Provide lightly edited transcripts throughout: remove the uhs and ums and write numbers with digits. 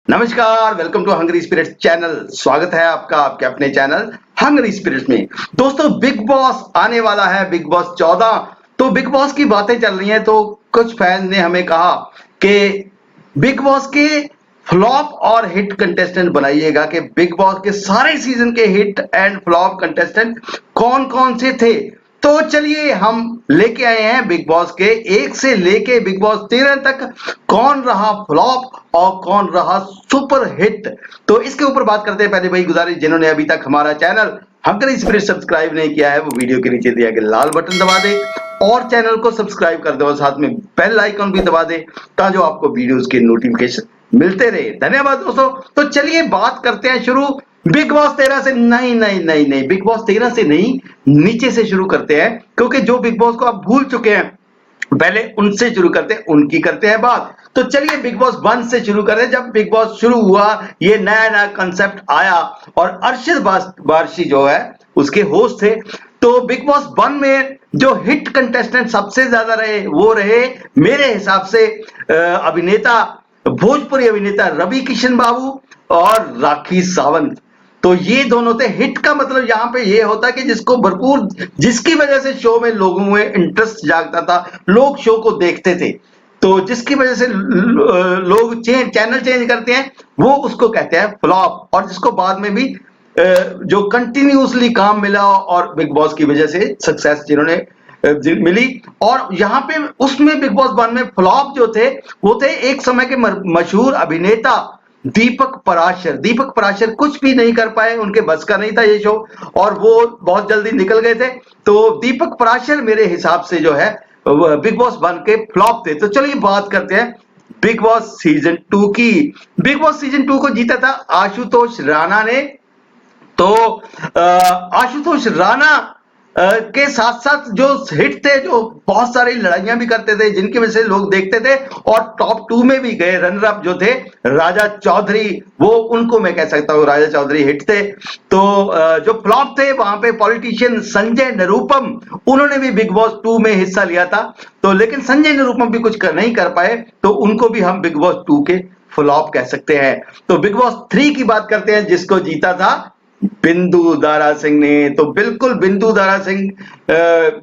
नमस्कार, welcome to Hungry Spirits channel. स्वागत है आपका आपके अपने चैनल हंग्री स्पिरिट्स में। दोस्तों, बिग बॉस आने वाला है, बिग बॉस 14। तो बिग बॉस की बातें चल रही हैं, तो कुछ फैंस ने हमें कहा कि बिग बॉस के फ्लॉप और हिट कंटेस्टेंट बनाइएगा कि बिग बॉस के सारे सीजन के हिट एंड फ्लॉप कंटेस्टेंट कौन कौन से थे। तो चलिए हम लेके आए हैं बिग बॉस के 1 से लेके बिग बॉस 13 तक कौन रहा फ्लॉप और कौन रहा सुपर हिट। तो इसके ऊपर बात करते हैं। पहले भाई गुजारिश, जिन्होंने अभी तक हमारा चैनल हंग्री स्पिरिट सब्सक्राइब नहीं किया है, वो वीडियो के नीचे दिया गया लाल बटन दबा दे और चैनल को सब्सक्राइब कर दो और साथ में बेल आइकन भी दबा दे ताकि आपको वीडियोस के नोटिफिकेशन मिलते रहे। धन्यवाद दोस्तों। तो चलिए बात करते हैं शुरू बिग बॉस 13 से। नहीं नहीं नहीं नहीं, बिग बॉस 13 से नहीं, नीचे से शुरू करते हैं, क्योंकि जो बिग बॉस को आप भूल चुके हैं पहले उनसे शुरू करते हैं, उनकी करते हैं बात। तो चलिए बिग बॉस 1 से शुरू करते हैं। जब बिग बॉस शुरू हुआ, ये नया नया कंसेप्ट आया और अर्शद वारसी जो है उसके होस्ट थे। तो बिग बॉस 1 में जो हिट कंटेस्टेंट सबसे ज्यादा रहे वो रहे मेरे हिसाब से अभिनेता, भोजपुरी अभिनेता रवि किशन बाबू और राखी सावंत। तो ये दोनों थे। हिट का मतलब यहाँ पे ये होता है कि जिसको भरपूर, जिसकी वजह से शो में लोगों में इंटरेस्ट जागता था, लोग शो को देखते थे। तो जिसकी वजह से लोग चैनल चेंज करते हैं, वो उसको कहते हैं फ्लॉप। और जिसको बाद में भी जो कंटिन्यूसली काम मिला और बिग बॉस की वजह से सक्सेस जिन्होंने मिली। और यहाँ पे उसमें बिग बॉस 1 में फ्लॉप जो थे वो थे एक समय के मशहूर अभिनेता दीपक पराशर। दीपक पराशर कुछ भी नहीं कर पाए, उनके बस का नहीं था ये शो और वो बहुत जल्दी निकल गए थे। तो दीपक पराशर मेरे हिसाब से जो है बिग बॉस 1 के फ्लॉप थे। तो चलिए बात करते हैं बिग बॉस सीजन 2 की। बिग बॉस सीजन 2 को जीता था आशुतोष राणा ने। तो आशुतोष राणा के साथ साथ जो हिट थे, जो बहुत सारी लड़ाइयां भी करते थे जिनकी वजह से लोग देखते थे और टॉप 2 में भी गए। रनर अप जो थे राजा चौधरी, वो उनको मैं कह सकता हूँ राजा चौधरी हिट थे। तो जो फ्लॉप थे वहां पे पॉलिटिशियन संजय निरुपम, उन्होंने भी बिग बॉस 2 में हिस्सा लिया था। तो लेकिन संजय निरुपम भी कुछ नहीं कर पाए, तो उनको भी हम बिग बॉस 2 के फ्लॉप कह सकते हैं। तो बिग बॉस 3 की बात करते हैं, जिसको जीता था बिंदु दारा सिंह ने। तो बिल्कुल बिंदु दारा सिंह,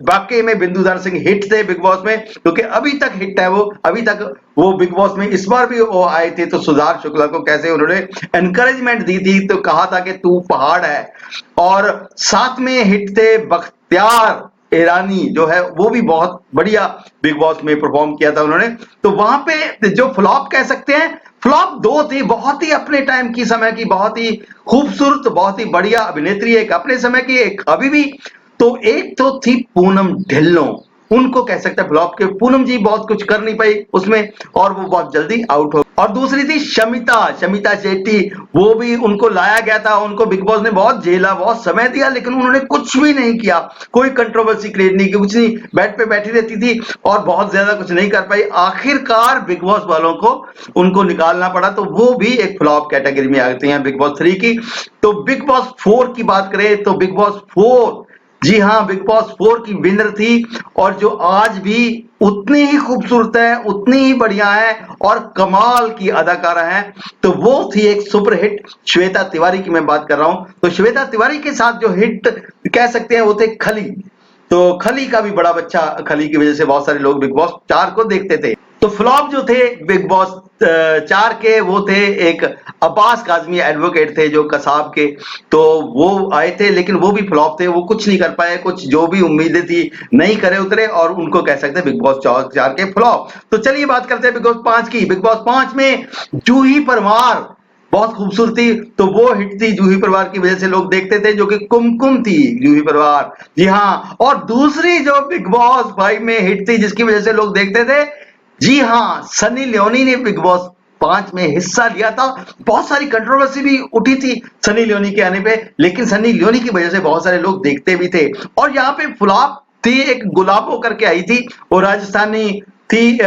वाकई में बिंदु दारा सिंह हिट थे बिग बॉस में, क्योंकि अभी तक हिट है वो। अभी तक वो बिग बॉस में इस बार भी वो आए थे तो सुधार शुक्ला को कैसे उन्होंने एनकरेजमेंट दी थी, तो कहा था कि तू पहाड़ है। और साथ में हिट थे बख्तियार ईरानी जो है, वो भी बहुत बढ़िया बिग बॉस में परफॉर्म किया था उन्होंने। तो वहां पे जो फ्लॉप कह सकते हैं, फ्लॉप 2 थी, बहुत ही अपने टाइम की, समय की, बहुत ही खूबसूरत, बहुत ही बढ़िया अभिनेत्री, एक अपने समय की, एक अभी भी। तो एक तो थी पूनम ढिल्लों, उनको कह सकते हैं फ्लॉप के। पूनम जी बहुत कुछ कर नहीं पाई उसमें और वो बहुत जल्दी आउट हो। और दूसरी थी शमिता, शमिता शेट्टी, वो भी उनको लाया गया था, उनको बिग बॉस ने बहुत झेला, बहुत समय दिया, लेकिन उन्होंने कुछ भी नहीं किया, कोई कंट्रोवर्सी क्रिएट नहीं की, कुछ नहीं, बेड पे बैठी रहती थी और बहुत ज्यादा कुछ नहीं कर पाई। आखिरकार बिग बॉस वालों को उनको निकालना पड़ा। तो वो भी एक फ्लॉप कैटेगरी में आती हैं बिग बॉस 3 की। तो बिग बॉस 4 की बात करें तो बिग बॉस 4, जी हाँ, बिग बॉस 4 की विनर थी और जो आज भी उतनी ही खूबसूरत है, उतनी ही बढ़िया है और कमाल की अदाकारा है, तो वो थी एक सुपर हिट श्वेता तिवारी की मैं बात कर रहा हूं। तो श्वेता तिवारी के साथ जो हिट कह सकते हैं वो थे खली। तो खली का भी बड़ा बच्चा, खली की वजह से बहुत सारे लोग बिग बॉस 4 को देखते थे। तो फ्लॉप जो थे बिग बॉस 4 के, वो थे एक अब्बास काजमी एडवोकेट थे जो कसाब के। तो वो आए थे लेकिन वो भी फ्लॉप थे, वो कुछ नहीं कर पाए, कुछ जो भी उम्मीदें थी नहीं करे उतरे और उनको कह सकते हैं बिग बॉस 4 के फ्लॉप। तो चलिए बात करते हैं बिग बॉस 5 की। बिग बॉस 5 में जूही परमार बहुत खूबसूरत थी, तो वो हिट थी जूही परमार की वजह से लोग देखते थे, जो कि कुमकुम थी जूही परमार, जी हाँ। और दूसरी जो बिग बॉस 5 में हिट थी जिसकी वजह से लोग देखते थे, जी हाँ, सनी लियोनी ने बिग बॉस 5 में हिस्सा लिया था। बहुत सारी कंट्रोवर्सी भी उठी थी सनी लियोनी के आने पे, लेकिन सनी लियोनी की वजह से बहुत सारे लोग देखते भी थे। और यहाँ पे फ्लॉप थी एक गुलाबो करके आई थी, वो राजस्थानी थी,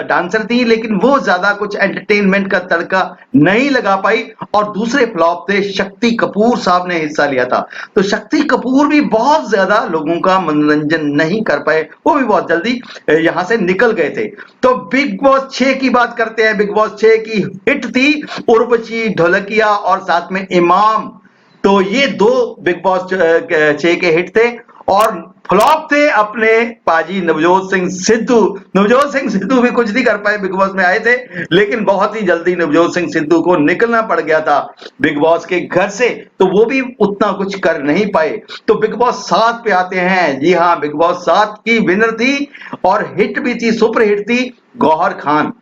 डांसर थी, लेकिन वो ज्यादा कुछ एंटरटेनमेंट का तड़का नहीं लगा पाई। और दूसरे फ्लॉप थे, शक्ति कपूर साहब ने हिस्सा लिया था। तो शक्ति कपूर भी बहुत ज्यादा लोगों का मनोरंजन नहीं कर पाए, वो भी बहुत जल्दी यहां से निकल गए थे। तो बिग बॉस 6 की बात करते हैं। बिग बॉस 6 की हिट थी उर्वशी, ढोलकिया और साथ में इमाम। तो ये दो बिग बॉस 6 के हिट थे। और फ्लॉप थे अपने पाजी नवजोत सिंह सिद्धू। नवजोत सिंह सिद्धू भी कुछ नहीं कर पाए, बिग बॉस में आए थे, लेकिन बहुत ही जल्दी नवजोत सिंह सिद्धू को निकलना पड़ गया था बिग बॉस के घर से, तो वो भी उतना कुछ कर नहीं पाए। तो बिग बॉस 7 पे आते हैं। जी हाँ, बिग बॉस 7 की विनर थी और हिट भी थी, सुपर हिट थी, गौहर खान।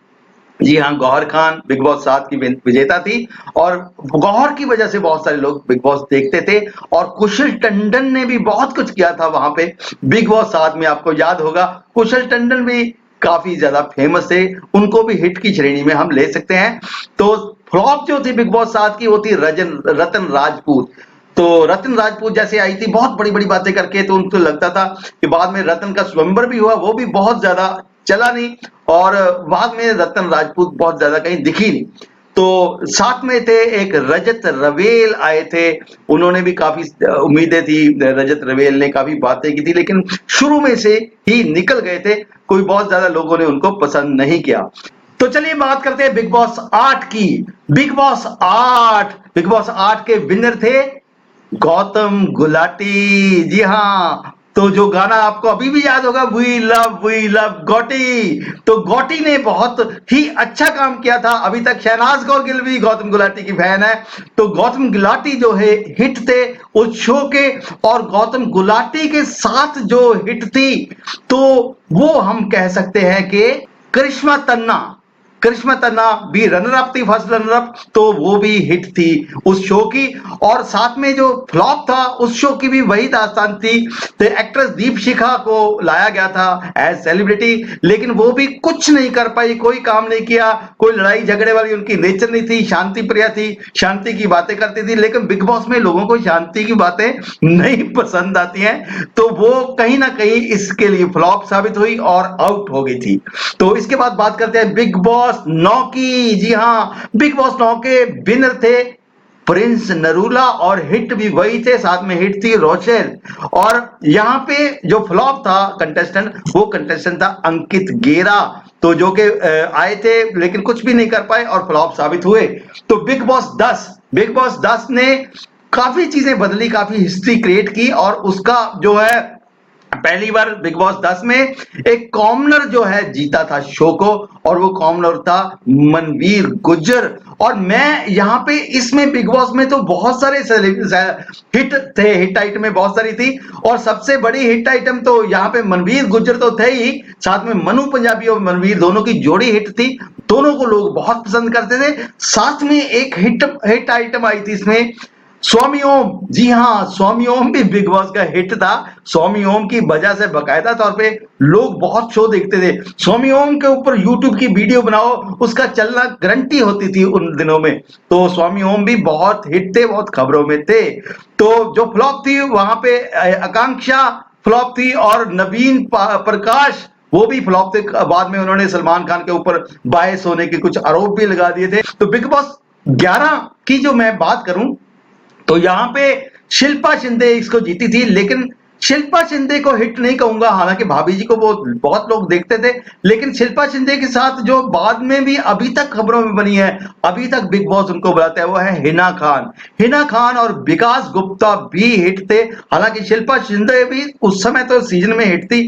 जी हाँ, गौहर खान बिग बॉस 7 की विजेता थी। और गौहर की वजह से बहुत सारे लोग बिग बॉस देखते थे। और कुशल टंडन ने भी बहुत कुछ किया था वहां पे बिग बॉस 7 में। आपको याद होगा, कुशल टंडन भी काफी ज्यादा फेमस थे, उनको भी हिट की श्रेणी में हम ले सकते हैं। तो फ्लॉप जो थी बिग बॉस 7 की, वो थी रतन राजपूत। तो रतन राजपूत जैसे आई थी बहुत बड़ी बड़ी बातें करके, तो उनको लगता था कि बाद में रतन का स्वयंवर भी हुआ, वो भी बहुत ज्यादा चला नहीं। और बाद में रतन राजपूत बहुत ज्यादा कहीं दिखी नहीं। तो साथ में थे एक रजत रवेल आए थे, उन्होंने भी काफी उम्मीदें थी, रजत रवेल ने काफी बातें की थी, लेकिन शुरू में से ही निकल गए थे। कोई बहुत ज्यादा लोगों ने उनको पसंद नहीं किया। तो चलिए बात करते हैं बिग बॉस 8 की। बिग बॉस 8 के विनर थे गौतम गुलाटी। जी हाँ, तो जो गाना आपको अभी भी याद होगा, वी लव गौटी। तो गौटी ने बहुत ही अच्छा काम किया था। अभी तक शहनाज कौर गिल भी गौतम गुलाटी की फैन है। तो गौतम गुलाटी जो है हिट थे उस शो के। और गौतम गुलाटी के साथ जो हिट थी, तो वो हम कह सकते हैं कि करिश्मा तन्ना। करिश्मा तन्ना भी रनर अप थी, फर्स्ट रनर अप, तो वो भी हिट थी उस शो की। और साथ में जो फ्लॉप था उस शो की भी वही दास्तान थी। तो एक्ट्रेस दीपशिखा को लाया गया था एज सेलिब्रिटी, लेकिन वो भी कुछ नहीं कर पाई, कोई काम नहीं किया, कोई लड़ाई झगड़े वाली उनकी नेचर नहीं थी, शांति प्रिय थी, शांति की बातें करती थी। लेकिन बिग बॉस में लोगों को शांति की बातें नहीं पसंद आती हैं, तो वो कहीं ना कहीं इसके लिए फ्लॉप साबित हुई और आउट हो गई थी। तो इसके बाद बात करते हैं बिग बॉस 9 की। जी हाँ, बिग बॉस 9 के विनर थे प्रिंस नरूला और हिट भी वही थे, साथ में हिट थी रोशेल। और यहाँ पे जो फ्लॉप था कंटेस्टेंट, वो कंटेस्टेंट था अंकित गेरा। तो जो कि आए थे लेकिन कुछ भी नहीं कर पाए और फ्लॉप साबित हुए। तो बिग बॉस 10 ने काफी चीजें बदली, काफी हिस्ट्री क्रिएट की। और उसका जो है पहली बार बिग बॉस 10 में एक कॉमनर जो है जीता था शो को, और वो कॉमनर था मनवीर गुज्जर। और मैं यहाँ पे इसमें बिग बॉस में तो बहुत सारे हिट थे, हिट आइटम बहुत सारी थी। और सबसे बड़ी हिट आइटम तो यहाँ पे मनवीर गुज्जर तो थे ही, साथ में मनु पंजाबी और मनवीर दोनों की जोड़ी हिट थी, दोनों को लोग बहुत पसंद करते थे। साथ में एक हिट आइटम आई थी इसमें, स्वामी ओम। जी हाँ, स्वामी ओम भी बिग बॉस का हिट था। स्वामी ओम की वजह से बकायदा तौर पे लोग बहुत शो देखते थे। स्वामी ओम के ऊपर यूट्यूब की वीडियो बनाओ, उसका चलना गारंटी होती थी उन दिनों में। तो स्वामी ओम भी बहुत हिट थे, बहुत खबरों में थे। तो जो फ्लॉप थी वहां पे आकांक्षा फ्लॉप थी, और नवीन प्रकाश वो भी फ्लॉप थे। बाद में उन्होंने सलमान खान के ऊपर बायस होने के कुछ आरोप भी लगा दिए थे। तो बिग बॉस 11 की जो मैं बात करूं, तो यहां पे शिल्पा शिंदे इसको जीती थी। लेकिन शिल्पा शिंदे को हिट नहीं कहूंगा, हालांकि भाभी जी को वो बहुत लोग देखते थे। लेकिन शिल्पा शिंदे के साथ जो बाद में भी अभी तक खबरों में बनी है, अभी तक बिग बॉस उनको बुलाता है, वो है हिना खान। हिना खान और विकास गुप्ता भी हिट थे। हालांकि शिल्पा शिंदे भी उस समय तो सीजन में हिट थी।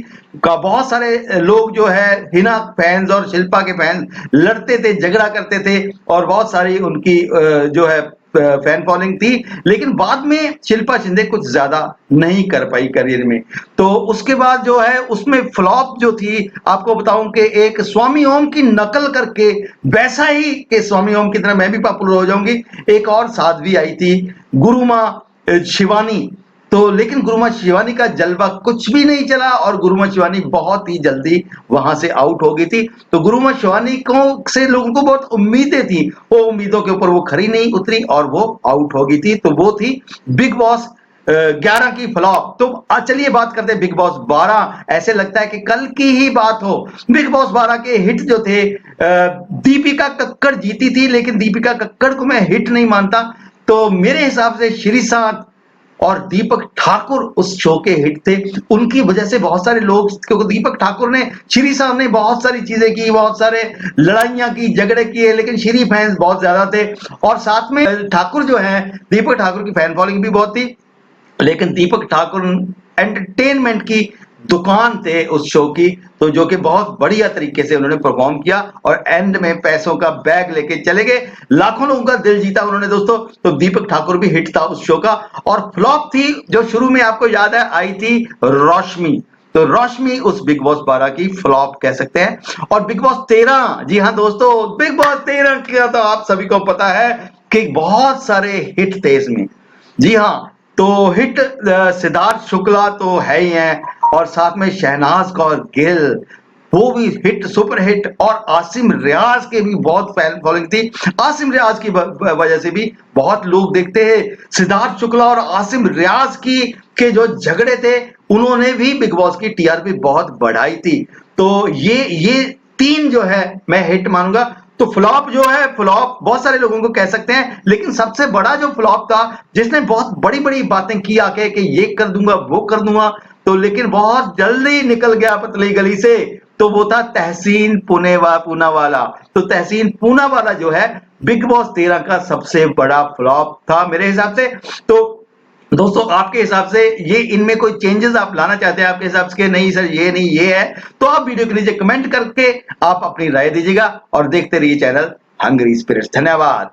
का बहुत सारे लोग जो है हिना फैंस और शिल्पा के फैंस लड़ते थे, झगड़ा करते थे, और बहुत सारी उनकी जो है फैन फॉलोइंग थी। लेकिन बाद में शिल्पा शिंदे कुछ ज्यादा नहीं कर पाई करियर में। तो उसके बाद जो है उसमें फ्लॉप जो थी, आपको बताऊं कि एक स्वामी ओम की नकल करके वैसा ही कि स्वामी ओम की तरह मैं भी पॉपुलर हो जाऊंगी, एक और साध्वी आई थी गुरुमा शिवानी। तो लेकिन गुरुमा शिवानी का जलवा कुछ भी नहीं चला, और गुरुमा शिवानी बहुत ही जल्दी वहां से आउट हो गई थी। तो गुरुमा शिवानी को से लोगों को बहुत उम्मीदें थी, वो उम्मीदों के ऊपर वो खरी नहीं उतरी और वो आउट हो गई थी। तो वो थी बिग बॉस 11 की फ्लॉप। तो चलिए बात करते हैं बिग बॉस 12। ऐसे लगता है कि कल की ही बात हो। बिग बॉस 12 के हिट जो थे, दीपिका कक्कड़ जीती थी, लेकिन दीपिका कक्कड़ को मैं हिट नहीं मानता। तो मेरे हिसाब से श्रीशांत और दीपक ठाकुर उस शो के हिट थे। उनकी वजह से बहुत सारे लोग, क्योंकि दीपक ठाकुर ने, श्री साहब ने बहुत सारी चीजें की, बहुत सारे लड़ाइयां की, झगड़े किए, लेकिन श्री फैंस बहुत ज्यादा थे। और साथ में ठाकुर जो है, दीपक ठाकुर की फैन फॉलोइंग भी बहुत थी, लेकिन दीपक ठाकुर एंटरटेनमेंट की दुकान थे उस शो की। तो जो कि बहुत बढ़िया तरीके से उन्होंने परफॉर्म किया और एंड में पैसों का बैग लेके चले गए, लाखों लोगों का दिल जीता उन्होंने दोस्तों। तो दीपक ठाकुर भी हिट था उस शो का। और फ्लॉप थी जो शुरू में आपको याद है आई थी, रोशनी। तो रोशनी उस बिग बॉस 12 की फ्लॉप कह सकते हैं। और बिग बॉस 13, जी हाँ दोस्तों, बिग बॉस 13 का तो आप सभी को पता है कि बहुत सारे हिट थे इसमें। जी हाँ, तो हिट सिद्धार्थ शुक्ला तो है ही हैं, और साथ में शहनाज कौर गिल, वो भी हिट, सुपर हिट। और आसिम रियाज के भी बहुत फैन फॉलोइंग थी। आसिम रियाज की वजह से भी बहुत लोग देखते हैं। सिद्धार्थ शुक्ला और आसिम रियाज की के जो झगड़े थे, उन्होंने भी बिग बॉस की टीआरपी बहुत बढ़ाई थी। तो ये तीन जो है मैं हिट मानूंगा। तो फ्लॉप जो है, फ्लॉप बहुत सारे लोगों को कह सकते हैं, लेकिन सबसे बड़ा जो फ्लॉप था, जिसने बहुत बड़ी बड़ी बातें की आके कि ये कर दूंगा वो कर दूंगा, तो लेकिन बहुत जल्दी निकल गया पतली गली से, तो वो था तहसीन पूनावाला। तो तहसीन पूनावाला जो है बिग बॉस 13 का सबसे बड़ा फ्लॉप था मेरे हिसाब से। तो दोस्तों आपके हिसाब से ये इनमें कोई चेंजेस आप लाना चाहते हैं, आपके हिसाब से नहीं सर ये नहीं ये है, तो आप वीडियो के नीचे कमेंट करके आप अपनी राय दीजिएगा और देखते रहिए चैनल हंग्री स्पिरिट्स। धन्यवाद।